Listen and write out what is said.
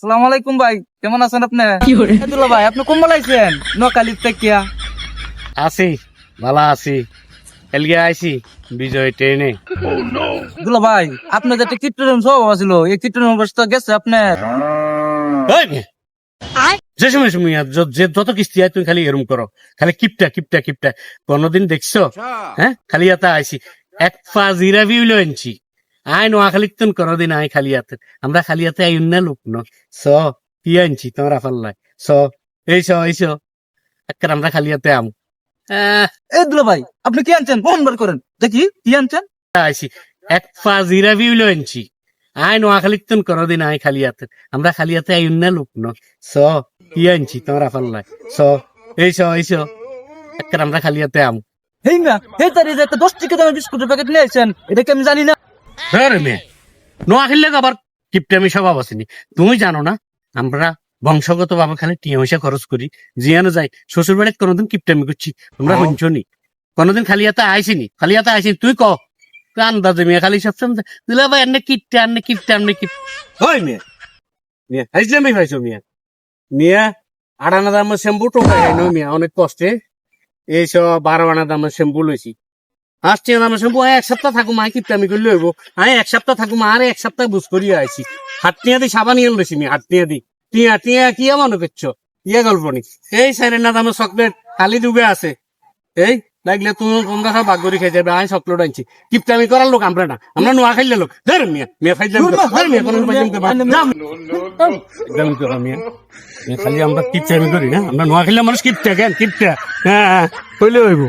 আসসালামু আলাইকুম ভাই, কেমন আছেন আপনি? দুলা ভাই, আপনি কম্বল আইছেন নোয়াখালীর থেকে? আছি, ভালো আছি। এলগে আইছি বিজয় ট্রেনে। দুলা ভাই, আপনার যে একটা কীর্তন স্বভাব ছিল, এই কীর্তন অবস্থা গেছে আপনার। ওই মেয়ে, যে সময় সময় যত কিস্তি হয় তুমি খালি এরম করো, খালি কিপটা কিপটা কিপটা। কোনদিন দেখছো? হ্যাঁ, খালি হাতে আইছি, এক পা জিরা বিউলো আনছি। আয় নোয়াখালী তুন কোনদিন আয় খালি হাতে। আমরা খালি হাতে আই না লোক ন। স কি আনছি তোমরা পাল্লাই? স এইস একটা আমরা খালি হাতে আম এই দুলা ভাই, আপনি কি আনছেন? বহন বার করেন দেখি কি আনছেন। আইছি, এক পা জিরা বিউলো আনছি। আয় নোয়াখালী তুন কোনদিন আয় খালি হাতে। আমরা খালি হাতে আই না লোক ন। স কি আনছি তোমরা পাল্লাই? স এইস একটা আমরা খালি হাতে আম হেই না, হেই তারি যে একটা 10 টাকা দামের বিস্কুটের প্যাকেট নিয়ে আইছেন, এটা কি আমি জানি না? ধর মেয়ে, নোয়াখালী আবার কিপটামি স্বভাব আসেনি। তুমি জানো না আমরা বংশগত ভাবে খালি টিয়া পয়সা খরচ করি, জিয়ানো যাই শ্বশুর বাড়িতে কোনোদিন কিপটামি করছি তোমরা শুনছো নি? কোনোদিন খালি হাতে আইসিনি, খালি হাতে আইসিনি। তুই ক তুই আন্দাজে মেয়ে খালি সবসময় দিলা ভাই এনে কিপটা আনে কিপটা আনে কিপ ওই মেয়ে মেয়ে হাইজলামি ভাইছো মেয়ে 8 আনা দামের শ্যাম্পু টোকাই আইনো মেয়ে অনেক কষ্টে এইসব 12 আনা দামের শ্যাম্পু লইছি। আসছে আমার শ্যাম্পু এক সপ্তাহ থাকুম আয় কিপটামি করলে হইব। আমি এক সপ্তাহ থাকুম আর এক সপ্তাহ বুঝ করিয়া আইছি। হাট টিয়া দি সাবান ইয়ে লইছি নি, হাট টিয়া দি টিয়া টিয়া কি মনে করছো? ইয়ে গল্প নি। এই সাইরের না দামের চকলেট খালি ডুবে আছে। এই লাগলে তুমি তোমরা সব বাগরি খাই যাবে। আমি চকলেট আনছি। কিপটামি করার লোক আমরা না, আমরা নোয়া খাইলে লোক। ধর মিয়া মিয়া ফাইজলাম ধর মিয়া কোন মিয়া খালি আমরা কিপটামি করি না, আমরা নোয়া খাইলে মানুষ কিপটা কেন কিপটা। হ্যাঁ কইলে হইব।